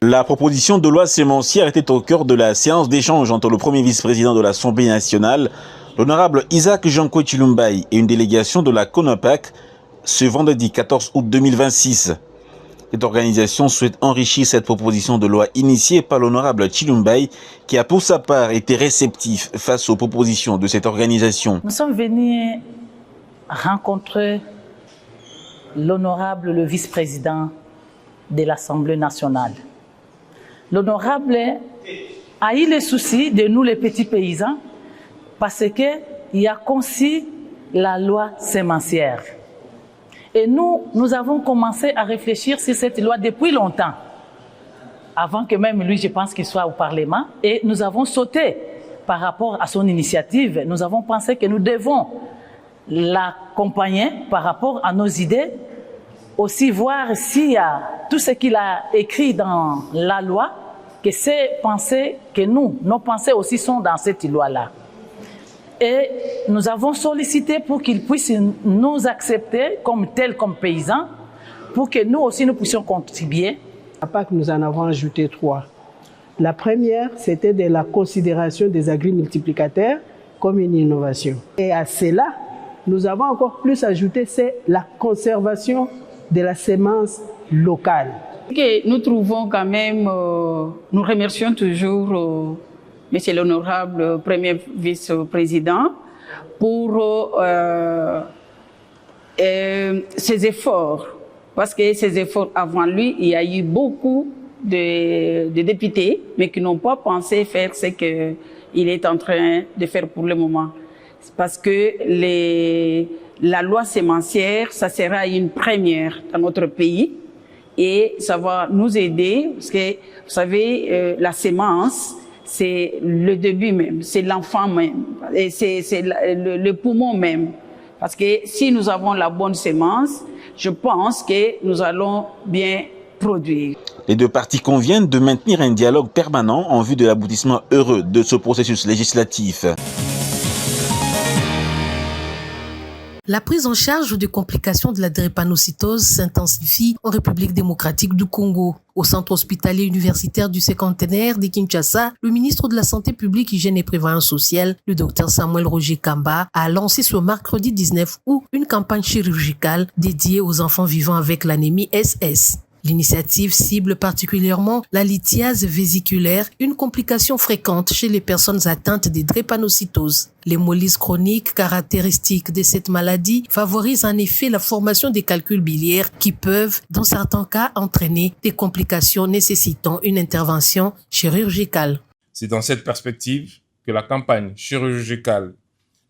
La proposition de loi sémencière était au cœur de la séance d'échange entre le premier vice-président de l'Assemblée nationale, l'honorable Isaac Janko Chilumbaï, et une délégation de la CONAPAC ce vendredi 14 août 2026. Cette organisation souhaite enrichir cette proposition de loi initiée par l'honorable Chilumbaï, qui a pour sa part été réceptif face aux propositions de cette organisation. Nous sommes venus rencontrer l'honorable, le vice-président de l'Assemblée nationale. L'honorable a eu le souci de nous les petits paysans parce qu'il a conçu la loi sémencière. Et nous avons commencé à réfléchir sur cette loi depuis longtemps, avant que même lui, je pense qu'il soit au Parlement. Et nous avons sauté par rapport à son initiative. Nous avons pensé que nous devons l'accompagner par rapport à nos idées, aussi voir s'il y a tout ce qu'il a écrit dans la loi, que ces pensées, que nos pensées aussi sont dans cette loi-là. Et nous avons sollicité pour qu'il puisse nous accepter comme tels, comme paysans, pour que nous aussi nous puissions contribuer. À PAC, nous en avons ajouté 3. La première, c'était de la considération des agri-multiplicataires comme une innovation. Et à cela, nous avons encore plus ajouté, c'est la conservation de la semence locale. Okay, nous trouvons quand même, nous remercions toujours Monsieur l'honorable premier vice-président pour ses efforts. Parce que ses efforts avant lui, il y a eu beaucoup de députés, mais qui n'ont pas pensé faire ce qu'il est en train de faire pour le moment. Parce que la loi sémencière, ça sera une première dans notre pays et ça va nous aider parce que, vous savez, la sémence, c'est le début même, c'est l'enfant même, et c'est le poumon même. Parce que si nous avons la bonne sémence, je pense que nous allons bien produire. Les deux parties conviennent de maintenir un dialogue permanent en vue de l'aboutissement heureux de ce processus législatif. La prise en charge des complications de la drépanocytose s'intensifie en République démocratique du Congo. Au centre hospitalier universitaire du cinquantenaire de Kinshasa, le ministre de la Santé publique, Hygiène et Prévoyance sociale, le docteur Samuel Roger Kamba, a lancé ce mercredi 19 août une campagne chirurgicale dédiée aux enfants vivant avec l'anémie SS. L'initiative cible particulièrement la lithiase vésiculaire, une complication fréquente chez les personnes atteintes de drépanocytose. L'hémolyse chronique, caractéristique de cette maladie, favorise en effet la formation des calculs biliaires qui peuvent, dans certains cas, entraîner des complications nécessitant une intervention chirurgicale. C'est dans cette perspective que la campagne chirurgicale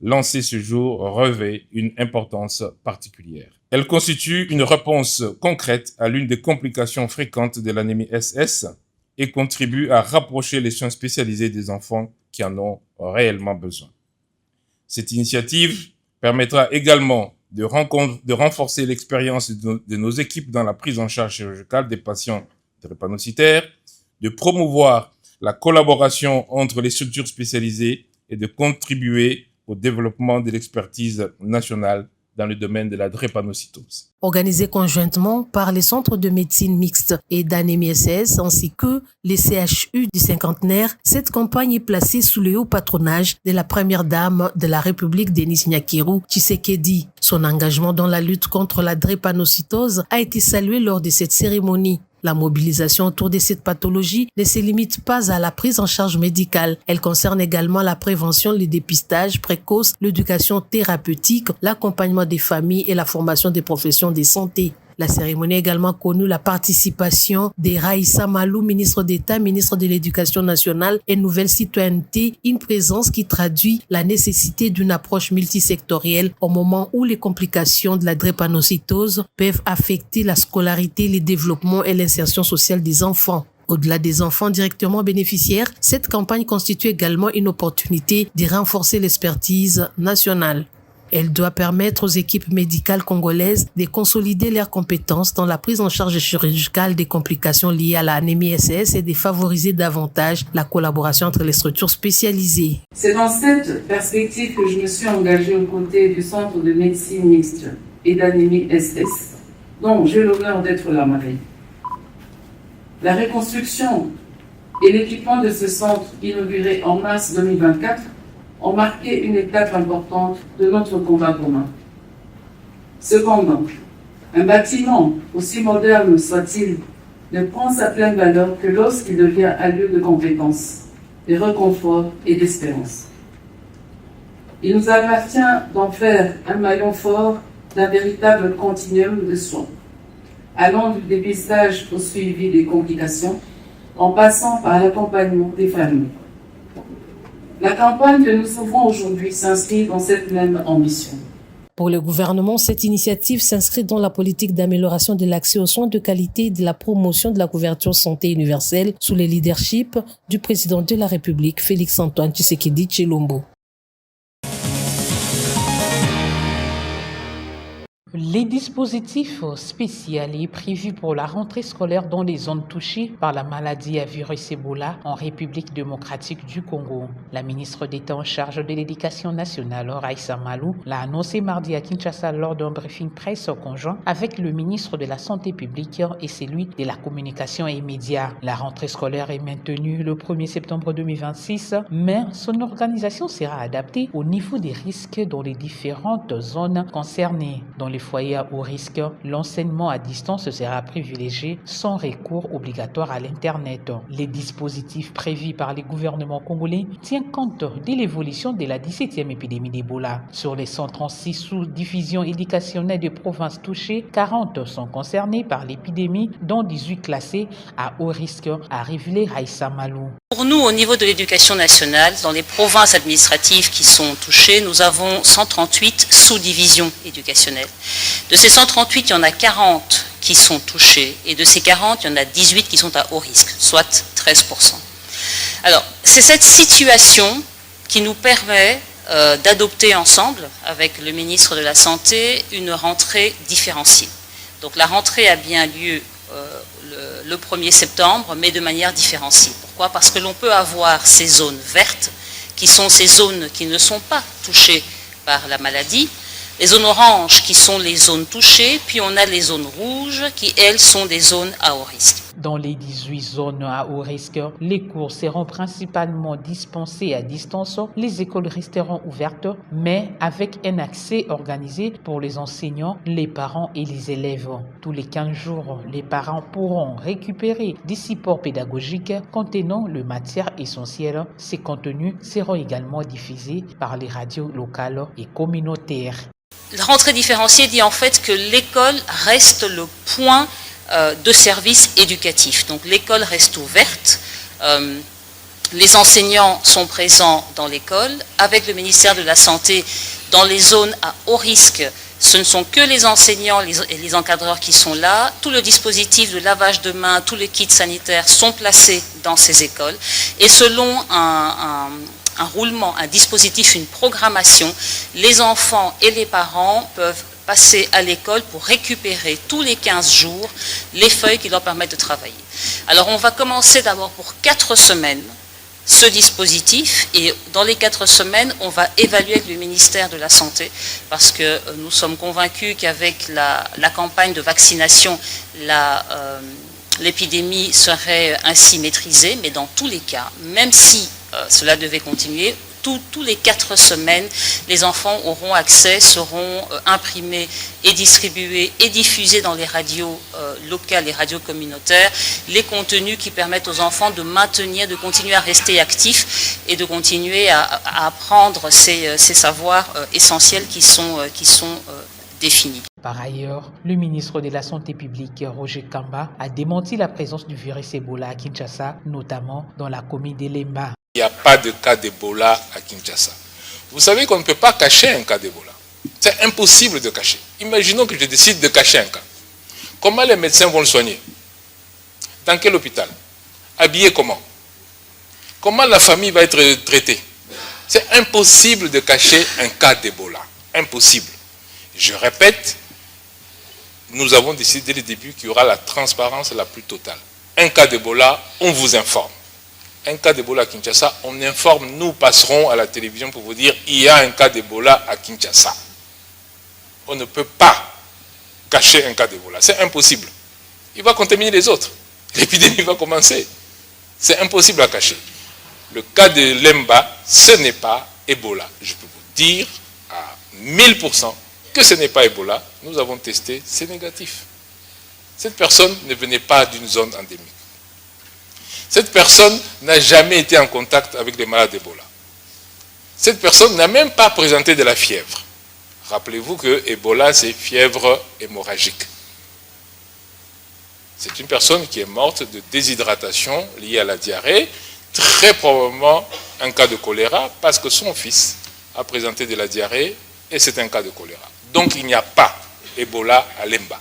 lancée ce jour revêt une importance particulière. Elle constitue une réponse concrète à l'une des complications fréquentes de l'anémie SS et contribue à rapprocher les soins spécialisés des enfants qui en ont réellement besoin. Cette initiative permettra également de renforcer l'expérience de nos équipes dans la prise en charge chirurgicale des patients drépanocytaires, de promouvoir la collaboration entre les structures spécialisées et de contribuer au développement de l'expertise nationale dans le domaine de la drépanocytose. Organisée conjointement par les centres de médecine mixte et d'anémie SS ainsi que les CHU du cinquantenaire, cette campagne est placée sous le haut patronage de la première dame de la République, Denis Nyakeru Tshisekedi. Son engagement dans la lutte contre la drépanocytose a été salué lors de cette cérémonie. La mobilisation autour de cette pathologie ne se limite pas à la prise en charge médicale. Elle concerne également la prévention, le dépistage précoce, l'éducation thérapeutique, l'accompagnement des familles et la formation des professions de santé. La cérémonie a également connu la participation de Raïssa Malou, ministre d'État, ministre de l'Éducation nationale et Nouvelle Citoyenneté, une présence qui traduit la nécessité d'une approche multisectorielle au moment où les complications de la drépanocytose peuvent affecter la scolarité, le développement et l'insertion sociale des enfants. Au-delà des enfants directement bénéficiaires, cette campagne constitue également une opportunité de renforcer l'expertise nationale. Elle doit permettre aux équipes médicales congolaises de consolider leurs compétences dans la prise en charge chirurgicale des complications liées à l'anémie SS et de favoriser davantage la collaboration entre les structures spécialisées. C'est dans cette perspective que je me suis engagée aux côtés du Centre de médecine mixte et d'anémie SS, dont j'ai l'honneur d'être la marraine. La reconstruction et l'équipement de ce centre, inauguré en mars 2024, ont marqué une étape importante de notre combat commun. Cependant, un bâtiment, aussi moderne soit-il, ne prend sa pleine valeur que lorsqu'il devient un lieu de compétence, de réconfort et d'espérance. Il nous appartient d'en faire un maillon fort d'un véritable continuum de soins, allant du dépistage au suivi des complications, en passant par l'accompagnement des familles. La campagne que nous ouvrons aujourd'hui s'inscrit dans cette même ambition. Pour le gouvernement, cette initiative s'inscrit dans la politique d'amélioration de l'accès aux soins de qualité et de la promotion de la couverture santé universelle sous le leadership du président de la République, Félix-Antoine Tshisekedi Tshilombo. Les dispositifs spéciaux prévus pour la rentrée scolaire dans les zones touchées par la maladie à virus Ebola en République démocratique du Congo. La ministre d'État en charge de l'Éducation nationale, Raissa Malou, l'a annoncé mardi à Kinshasa lors d'un briefing presse conjoint avec le ministre de la Santé publique et celui de la Communication et Médias. La rentrée scolaire est maintenue le 1er septembre 2026, mais son organisation sera adaptée au niveau des risques dans les différentes zones concernées. Dans les foyers à haut risque, l'enseignement à distance sera privilégié sans recours obligatoire à l'Internet. Les dispositifs prévus par les gouvernements congolais tiennent compte de l'évolution de la 17e épidémie d'Ebola. Sur les 136 sous-divisions éducationnelles des provinces touchées, 40 sont concernées par l'épidémie, dont 18 classées à haut risque, a révélé Raissa Malou. Pour nous, au niveau de l'éducation nationale, dans les provinces administratives qui sont touchées, nous avons 138 sous-divisions éducationnelles. De ces 138, il y en a 40 qui sont touchées et de ces 40, il y en a 18 qui sont à haut risque, soit 13%. Alors, c'est cette situation qui nous permet d'adopter ensemble, avec le ministre de la Santé, une rentrée différenciée. Donc la rentrée a bien lieu le 1er septembre, mais de manière différenciée. Pourquoi ? Parce que l'on peut avoir ces zones vertes, qui sont ces zones qui ne sont pas touchées par la maladie, les zones oranges qui sont les zones touchées, puis on a les zones rouges qui, elles, sont des zones à haut risque. Dans les 18 zones à haut risque, les cours seront principalement dispensés à distance. Les écoles resteront ouvertes, mais avec un accès organisé pour les enseignants, les parents et les élèves. Tous les 15 jours, les parents pourront récupérer des supports pédagogiques contenant les matières essentielles. Ces contenus seront également diffusés par les radios locales et communautaires. La rentrée différenciée dit en fait que l'école reste le point de service éducatif. Donc l'école reste ouverte, les enseignants sont présents dans l'école, avec le ministère de la Santé dans les zones à haut risque. Ce ne sont que les enseignants et les encadreurs qui sont là. Tout le dispositif de lavage de mains, tous les kits sanitaires sont placés dans ces écoles. Et selon un roulement, un dispositif, une programmation, les enfants et les parents peuvent passer à l'école pour récupérer tous les 15 jours les feuilles qui leur permettent de travailler. Alors on va commencer d'abord pour 4 semaines ce dispositif et dans les 4 semaines on va évaluer avec le ministère de la Santé parce que nous sommes convaincus qu'avec la campagne de vaccination l'épidémie serait ainsi maîtrisée, mais dans tous les cas, même si cela devait continuer, tous les 4 semaines, les enfants auront accès, seront imprimés et distribués et diffusés dans les radios locales, les radios communautaires, les contenus qui permettent aux enfants de maintenir, de continuer à rester actifs et de continuer à apprendre ces savoirs essentiels qui sont définis. Par ailleurs, le ministre de la Santé publique, Roger Kamba, a démenti la présence du virus Ebola à Kinshasa, notamment dans la commune d'Elemba. Il n'y a pas de cas d'Ebola à Kinshasa. Vous savez qu'on ne peut pas cacher un cas d'Ebola. C'est impossible de cacher. Imaginons que je décide de cacher un cas. Comment les médecins vont le soigner? Dans quel hôpital? Habillé comment? Comment la famille va être traitée? C'est impossible de cacher un cas d'Ebola. Impossible. Je répète, nous avons décidé dès le début qu'il y aura la transparence la plus totale. Un cas d'Ebola, on vous informe. Un cas d'Ebola à Kinshasa, on informe, nous passerons à la télévision pour vous dire il y a un cas d'Ebola à Kinshasa. On ne peut pas cacher un cas d'Ebola, c'est impossible. Il va contaminer les autres. l'épidémie va commencer. C'est impossible à cacher. Le cas de Lemba, ce n'est pas Ebola. Je peux vous dire à 1000% que ce n'est pas Ebola. Nous avons testé, c'est négatif. Cette personne ne venait pas d'une zone endémique. Cette personne n'a jamais été en contact avec des malades d'Ebola. Cette personne n'a même pas présenté de la fièvre. Rappelez-vous que Ebola, c'est fièvre hémorragique. C'est une personne qui est morte de déshydratation liée à la diarrhée, très probablement un cas de choléra, parce que son fils a présenté de la diarrhée et c'est un cas de choléra. Donc il n'y a pas Ebola à Lemba.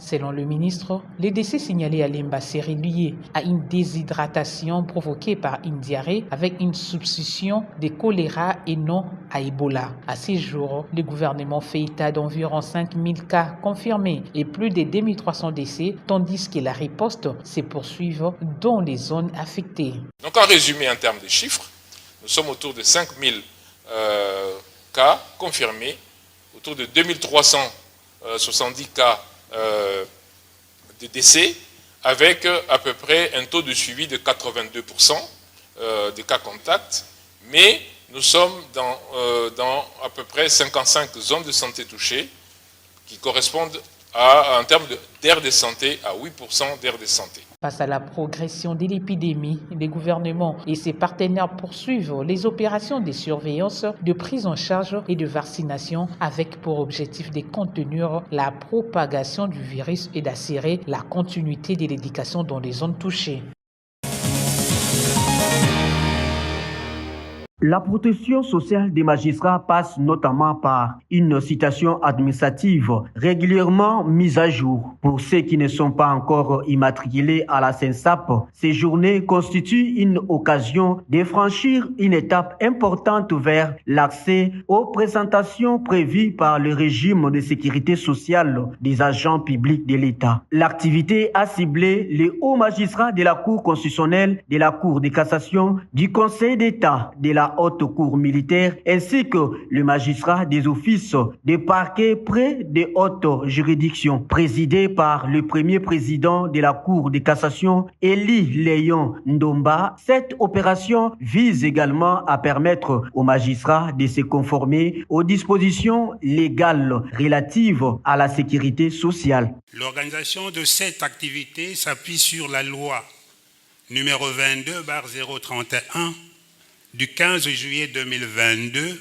Selon le ministre, les décès signalés à Lemba seraient liés à une déshydratation provoquée par une diarrhée avec une substitution de choléra et non à Ebola. À ces jours, le gouvernement fait état d'environ 5000 cas confirmés et plus de 2300 décès, tandis que la riposte se poursuit dans les zones affectées. Donc en résumé, en termes de chiffres, nous sommes autour de 5000 cas confirmés, autour de 2370 cas de décès, avec à peu près un taux de suivi de 82% des cas contacts, mais nous sommes dans à peu près 55 zones de santé touchées qui correspondent en termes d'aire de santé à 8% d'aire de santé. Face à la progression de l'épidémie, les gouvernements et ses partenaires poursuivent les opérations de surveillance, de prise en charge et de vaccination avec pour objectif de contenir la propagation du virus et d'assurer la continuité de l'éducation dans les zones touchées. La protection sociale des magistrats passe notamment par une citation administrative régulièrement mise à jour. Pour ceux qui ne sont pas encore immatriculés à la CENSAP, ces journées constituent une occasion de franchir une étape importante vers l'accès aux présentations prévues par le régime de sécurité sociale des agents publics de l'État. L'activité a ciblé les hauts magistrats de la Cour constitutionnelle, de la Cour de cassation, du Conseil d'État, de la Haute Cour militaire ainsi que le magistrat des offices des parquets près des hautes juridictions. Présidé par le premier président de la Cour de cassation, Eli Léon Ndomba, cette opération vise également à permettre aux magistrats de se conformer aux dispositions légales relatives à la sécurité sociale. L'organisation de cette activité s'appuie sur la loi numéro 22/031 du 15 juillet 2022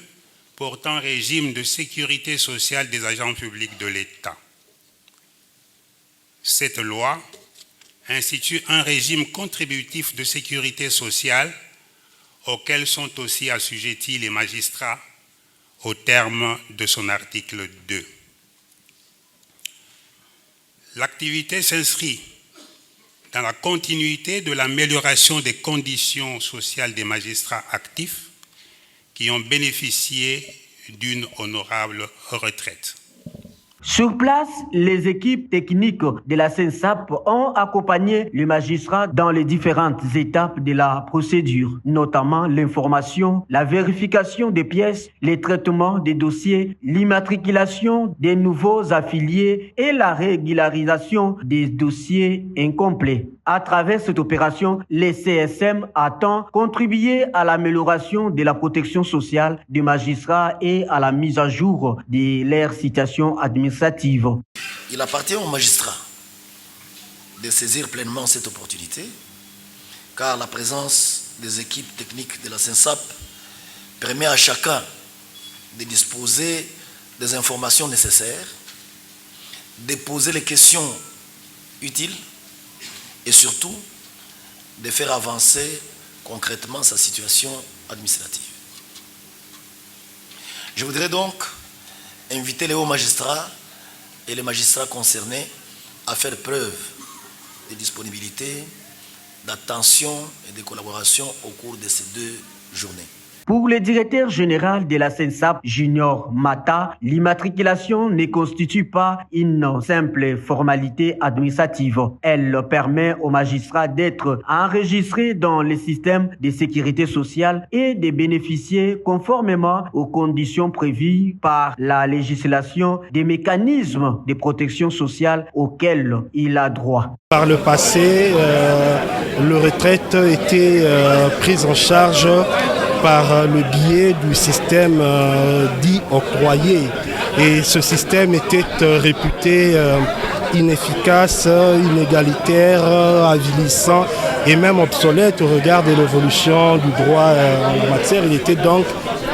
portant régime de sécurité sociale des agents publics de l'État. Cette loi institue un régime contributif de sécurité sociale auquel sont aussi assujettis les magistrats au terme de son article 2. L'activité s'inscrit dans la continuité de l'amélioration des conditions sociales des magistrats actifs qui ont bénéficié d'une honorable retraite. Sur place, les équipes techniques de la CENSAP ont accompagné les magistrats dans les différentes étapes de la procédure, notamment l'information, la vérification des pièces, les traitements des dossiers, l'immatriculation des nouveaux affiliés et la régularisation des dossiers incomplets. À travers cette opération, les CSM attend contribuer à l'amélioration de la protection sociale des magistrats et à la mise à jour de leur situation administrative. Il appartient aux magistrats de saisir pleinement cette opportunité, car la présence des équipes techniques de la CENSAP permet à chacun de disposer des informations nécessaires, de poser les questions utiles et surtout de faire avancer concrètement sa situation administrative. Je voudrais donc inviter les hauts magistrats et les magistrats concernés à faire preuve de disponibilité, d'attention et de collaboration au cours de ces 2 journées. Pour le directeur général de la SENSAP, Junior Mata, l'immatriculation ne constitue pas une simple formalité administrative. Elle permet aux magistrats d'être enregistrés dans le système de sécurité sociale et de bénéficier conformément aux conditions prévues par la législation des mécanismes de protection sociale auxquels il a droit. Par le passé, le retraite était prise en charge par le biais du système dit octroyé. Et ce système était réputé inefficace, inégalitaire, avilissant et même obsolète au regard de l'évolution du droit en matière. Il était donc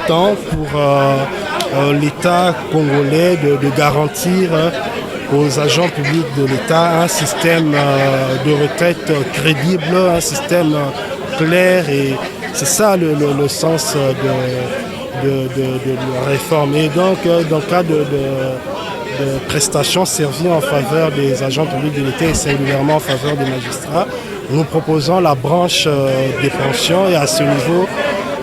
temps pour l'État congolais de garantir aux agents publics de l'État un système de retraite crédible, un système clair, et c'est ça le sens de la réforme. Et donc, dans le cas de prestations servies en faveur des agents publics de l'État et singulièrement en faveur des magistrats, nous proposons la branche des pensions, et à ce niveau,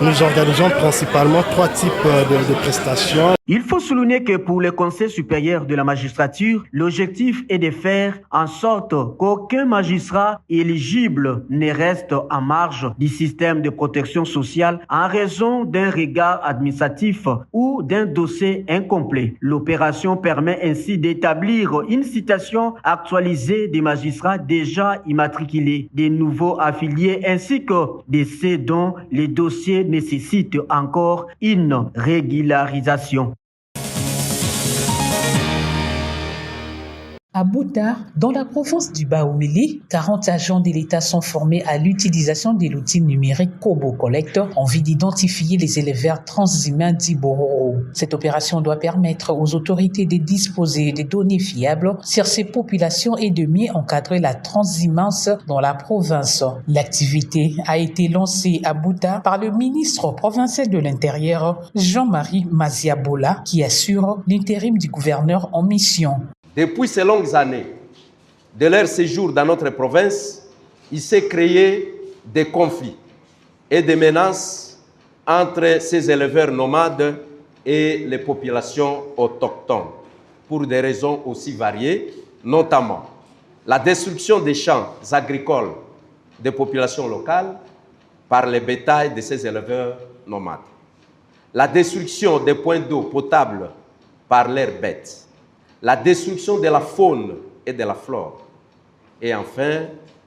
nous organisons principalement 3 types de prestations. Il faut souligner que pour le Conseil supérieur de la magistrature, l'objectif est de faire en sorte qu'aucun magistrat éligible ne reste en marge du système de protection sociale en raison d'un regard administratif ou d'un dossier incomplet. L'opération permet ainsi d'établir une citation actualisée des magistrats déjà immatriculés, des nouveaux affiliés ainsi que de ceux dont les dossiers nécessitent encore une régularisation. À Bouta, dans la province du Bas-Ouili, 40 agents de l'État sont formés à l'utilisation de l'outil numérique Kobo Collect en vue d'identifier les éleveurs transhumains d'Ibororo. Cette opération doit permettre aux autorités de disposer de données fiables sur ces populations et de mieux encadrer la transhumance dans la province. L'activité a été lancée à Bouta par le ministre provincial de l'Intérieur, Jean-Marie Maziabola, qui assure l'intérim du gouverneur en mission. Depuis ces longues années de leur séjour dans notre province, il s'est créé des conflits et des menaces entre ces éleveurs nomades et les populations autochtones, pour des raisons aussi variées, notamment la destruction des champs agricoles des populations locales par les bétails de ces éleveurs nomades, la destruction des points d'eau potable par leurs bêtes, la destruction de la faune et de la flore, et enfin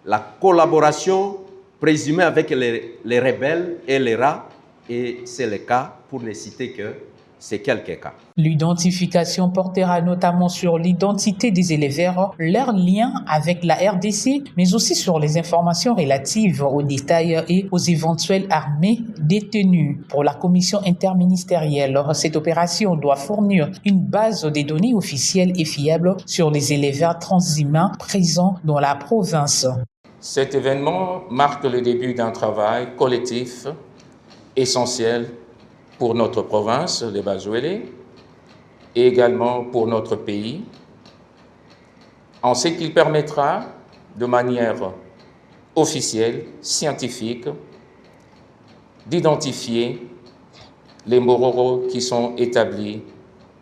la collaboration présumée avec les rebelles et les rats, et c'est le cas, pour ne citer que ces quelques cas. L'identification portera notamment sur l'identité des éleveurs, leur lien avec la RDC, mais aussi sur les informations relatives aux détails et aux éventuelles armées détenues. Pour la commission interministérielle, cette opération doit fournir une base de données officielle et fiable sur les éleveurs transhumains présents dans la province. Cet événement marque le début d'un travail collectif essentiel pour notre province, le Bas-Ouili, et également pour notre pays, en ce qu'il permettra de manière officielle, scientifique, d'identifier les Mororo qui sont établis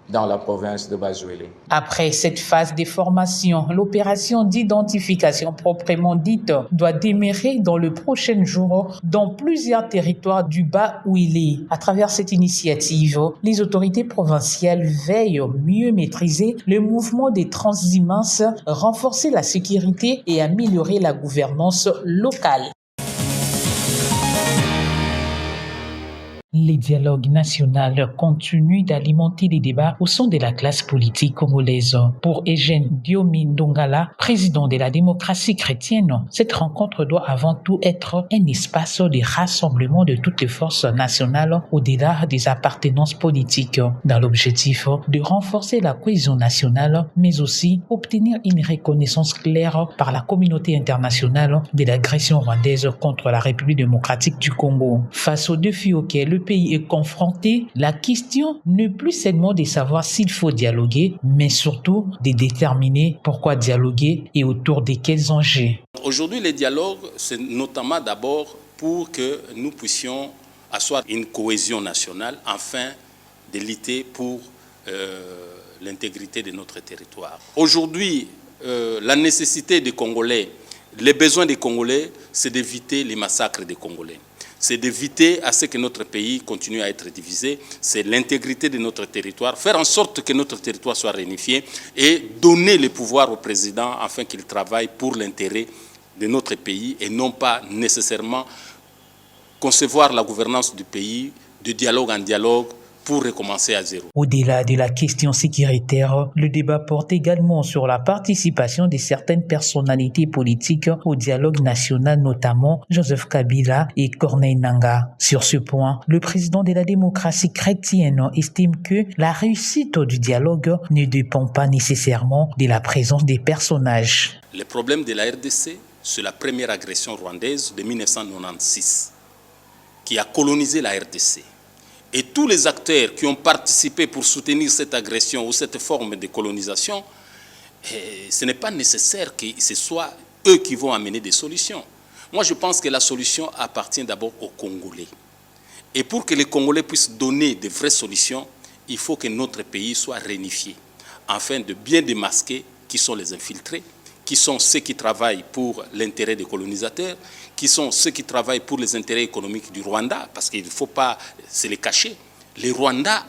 dans la province de Bas-Ouili. Après cette phase de formation, l'opération d'identification proprement dite doit démarrer dans le prochain jour dans plusieurs territoires du Bas-Ouili. À travers cette initiative, les autorités provinciales veillent mieux maîtriser le mouvement des transhumances, renforcer la sécurité et améliorer la gouvernance locale. Les dialogues nationaux continuent d'alimenter les débats au sein de la classe politique congolaise. Pour Eugène Diomi Ndongala, président de la démocratie chrétienne, cette rencontre doit avant tout être un espace de rassemblement de toutes les forces nationales au-delà des appartenances politiques, dans l'objectif de renforcer la cohésion nationale, mais aussi obtenir une reconnaissance claire par la communauté internationale de l'agression rwandaise contre la République démocratique du Congo. Face aux défis auxquels le pays est confronté, la question n'est plus seulement de savoir s'il faut dialoguer, mais surtout de déterminer pourquoi dialoguer et autour de quels enjeux. Aujourd'hui, les dialogues, c'est notamment d'abord pour que nous puissions asseoir une cohésion nationale afin de lutter pour l'intégrité de notre territoire. Aujourd'hui, la nécessité des Congolais, les besoins des Congolais, c'est d'éviter les massacres des Congolais. C'est d'éviter à ce que notre pays continue à être divisé. C'est l'intégrité de notre territoire, faire en sorte que notre territoire soit réunifié et donner le pouvoir au président afin qu'il travaille pour l'intérêt de notre pays et non pas nécessairement concevoir la gouvernance du pays de dialogue en dialogue pour recommencer à zéro. Au-delà de la question sécuritaire, le débat porte également sur la participation de certaines personnalités politiques au dialogue national, notamment Joseph Kabila et Corneille Nangaa. Sur ce point, le président de la démocratie chrétienne estime que la réussite du dialogue ne dépend pas nécessairement de la présence des personnages. Le problème de la RDC, c'est la première agression rwandaise de 1996 qui a colonisé la RDC. Et tous les acteurs qui ont participé pour soutenir cette agression ou cette forme de colonisation, ce n'est pas nécessaire que ce soit eux qui vont amener des solutions. Moi, je pense que la solution appartient d'abord aux Congolais. Et pour que les Congolais puissent donner de vraies solutions, il faut que notre pays soit réunifié, afin de bien démasquer qui sont les infiltrés, qui sont ceux qui travaillent pour l'intérêt des colonisateurs, qui sont ceux qui travaillent pour les intérêts économiques du Rwanda, parce qu'il ne faut pas se les cacher. Le Rwanda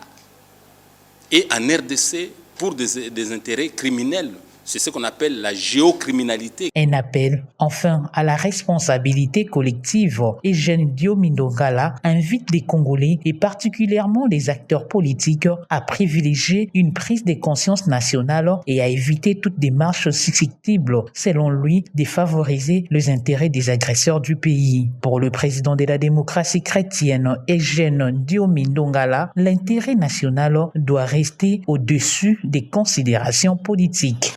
est en RDC pour des intérêts criminels. C'est ce qu'on appelle la géocriminalité. Un appel, enfin, à la responsabilité collective. Eugène Diomi Ndongala invite les Congolais et particulièrement les acteurs politiques à privilégier une prise de conscience nationale et à éviter toute démarche susceptible, selon lui, de favoriser les intérêts des agresseurs du pays. Pour le président de la démocratie chrétienne, Eugène Diomi Ndongala, l'intérêt national doit rester au-dessus des considérations politiques.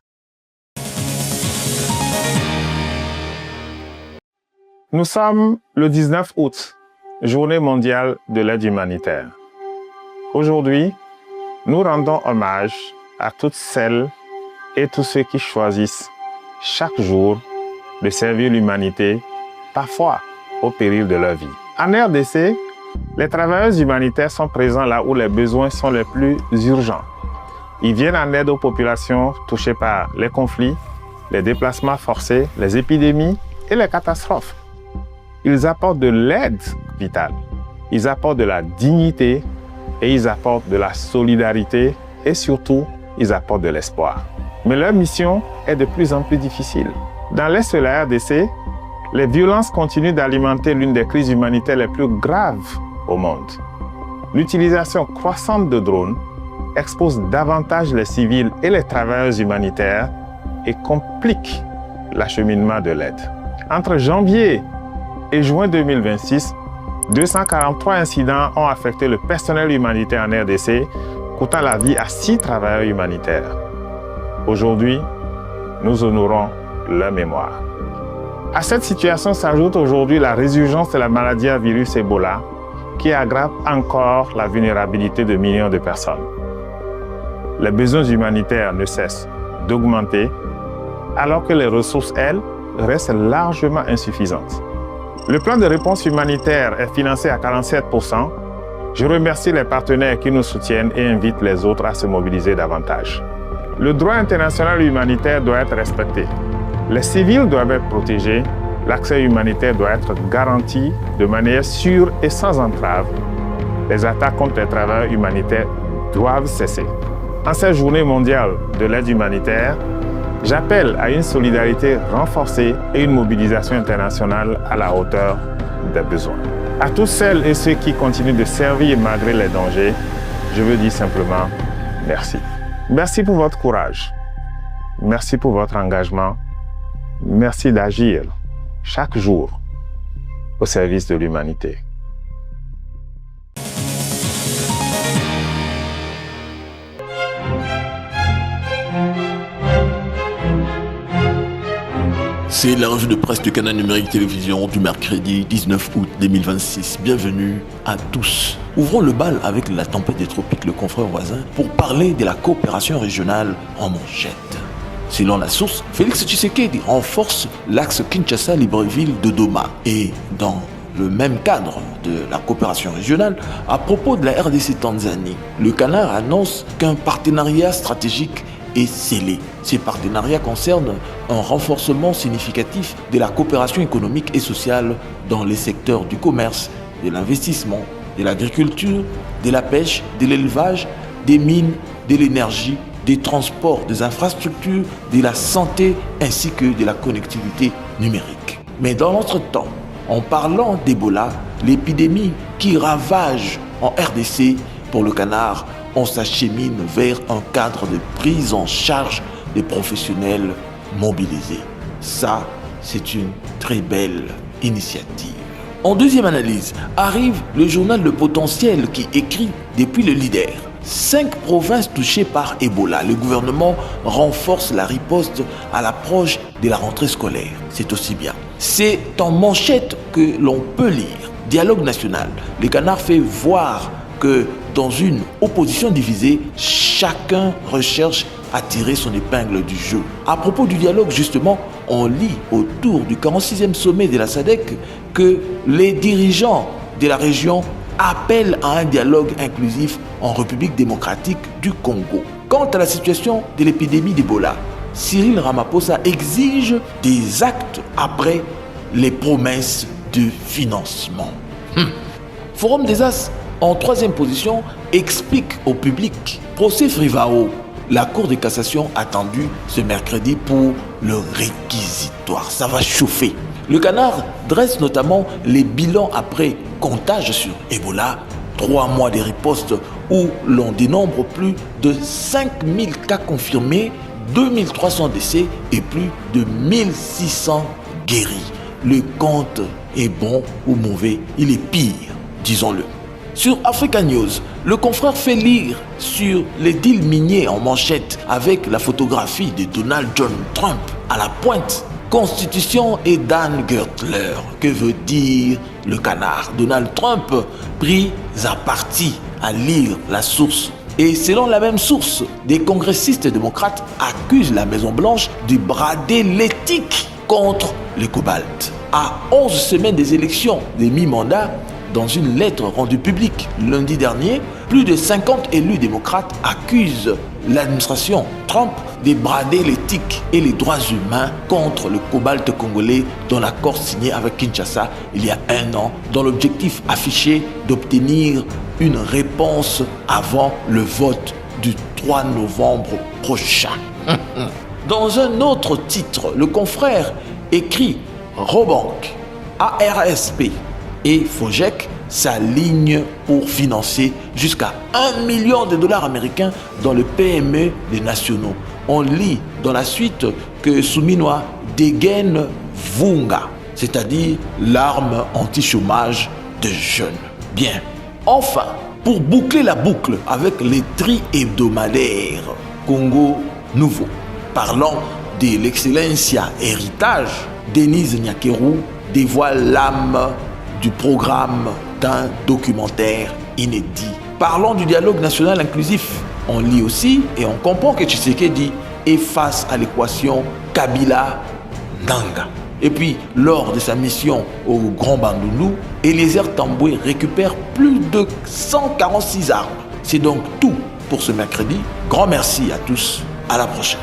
Nous sommes le 19 août, journée mondiale de l'aide humanitaire. Aujourd'hui, nous rendons hommage à toutes celles et tous ceux qui choisissent chaque jour de servir l'humanité, parfois au péril de leur vie. En RDC, les travailleurs humanitaires sont présents là où les besoins sont les plus urgents. Ils viennent en aide aux populations touchées par les conflits, les déplacements forcés, les épidémies et les catastrophes. Ils apportent de l'aide vitale, ils apportent de la dignité et ils apportent de la solidarité et surtout, ils apportent de l'espoir. Mais leur mission est de plus en plus difficile. Dans l'Est de la RDC, les violences continuent d'alimenter l'une des crises humanitaires les plus graves au monde. L'utilisation croissante de drones expose davantage les civils et les travailleurs humanitaires et complique l'acheminement de l'aide. Entre janvier et juin 2026, 243 incidents ont affecté le personnel humanitaire en RDC, coûtant la vie à 6 travailleurs humanitaires. Aujourd'hui, nous honorons leur mémoire. À cette situation s'ajoute aujourd'hui la résurgence de la maladie à virus Ebola, qui aggrave encore la vulnérabilité de millions de personnes. Les besoins humanitaires ne cessent d'augmenter, alors que les ressources, elles, restent largement insuffisantes. Le plan de réponse humanitaire est financé à 47%. Je remercie les partenaires qui nous soutiennent et invite les autres à se mobiliser davantage. Le droit international humanitaire doit être respecté. Les civils doivent être protégés. L'accès humanitaire doit être garanti de manière sûre et sans entrave. Les attaques contre les travailleurs humanitaires doivent cesser. En cette journée mondiale de l'aide humanitaire, j'appelle à une solidarité renforcée et une mobilisation internationale à la hauteur des besoins. À toutes celles et ceux qui continuent de servir malgré les dangers, je veux dire simplement merci. Merci pour votre courage. Merci pour votre engagement. Merci d'agir chaque jour au service de l'humanité. C'est la revue de presse du Canal Numérique Télévision du mercredi 19 août 2026. Bienvenue à tous. Ouvrons le bal avec la tempête des tropiques, le confrère voisin, pour parler de la coopération régionale en manchette. Selon la source, Félix Tshisekedi renforce l'axe Kinshasa-Libreville de Doma. Et dans le même cadre de la coopération régionale, à propos de la RDC-Tanzanie, le Canard annonce qu'un partenariat stratégique est scellé. Ces partenariats concernent un renforcement significatif de la coopération économique et sociale dans les secteurs du commerce, de l'investissement, de l'agriculture, de la pêche, de l'élevage, des mines, de l'énergie, des transports, des infrastructures, de la santé ainsi que de la connectivité numérique. Mais dans notre temps, en parlant d'Ebola, l'épidémie qui ravage en RDC pour le Canard, on s'achemine vers un cadre de prise en charge des professionnels mobilisés. Ça, c'est une très belle initiative. En deuxième analyse, arrive le journal Le Potentiel qui écrit depuis le Leader. 5 provinces touchées par Ebola. Le gouvernement renforce la riposte à l'approche de la rentrée scolaire. C'est aussi bien. C'est en manchette que l'on peut lire. Dialogue national. Le Canard fait voir que dans une opposition divisée, chacun recherche à tirer son épingle du jeu. À propos du dialogue, justement, on lit autour du 46e sommet de la SADC que les dirigeants de la région appellent à un dialogue inclusif en République démocratique du Congo. Quant à la situation de l'épidémie d'Ebola, Cyril Ramaphosa exige des actes après les promesses de financement. Forum des As, en 3e position, explique au public procès Frivao. La Cour de cassation attendue ce mercredi pour le réquisitoire. Ça va chauffer. Le Canard dresse notamment les bilans après comptage sur Ebola, 3 mois de riposte où l'on dénombre plus de 5000 cas confirmés, 2300 décès et plus de 1600 guéris. Le compte est bon ou mauvais, il est pire, disons-le. Sur Africa News, le confrère fait lire sur les deals miniers en manchette avec la photographie de Donald John Trump à la pointe. Constitution et Dan Gertler. Que veut dire le Canard? Donald Trump pris à partie à lire la source. Et selon la même source, des congressistes démocrates accusent la Maison-Blanche de brader l'éthique contre le cobalt. À 11 semaines des élections des mi-mandats, dans une lettre rendue publique lundi dernier, plus de 50 élus démocrates accusent l'administration Trump de brader l'éthique et les droits humains contre le cobalt congolais dans l'accord signé avec Kinshasa il y a 1 an, dans l'objectif affiché d'obtenir une réponse avant le vote du 3 novembre prochain. Dans un autre titre, le confrère écrit Robank, ARSP et Fojek s'alignent pour financer jusqu'à $1 million américains dans le PME des nationaux. On lit dans la suite que Souminwa dégaine Vunga, c'est-à-dire l'arme anti-chômage des jeunes. Bien. Enfin, pour boucler la boucle avec les tri-hebdomadaires Congo Nouveau, parlant de l'Excellencia Héritage, Denise Nyakeru dévoile l'âme du programme d'un documentaire inédit. Parlons du dialogue national inclusif. On lit aussi et on comprend que Tshisekedi est face à l'équation Kabila-Nanga. Et puis, lors de sa mission au Grand Bandundu, Eliezer Tamboué récupère plus de 146 armes. C'est donc tout pour ce mercredi. Grand merci à tous. À la prochaine.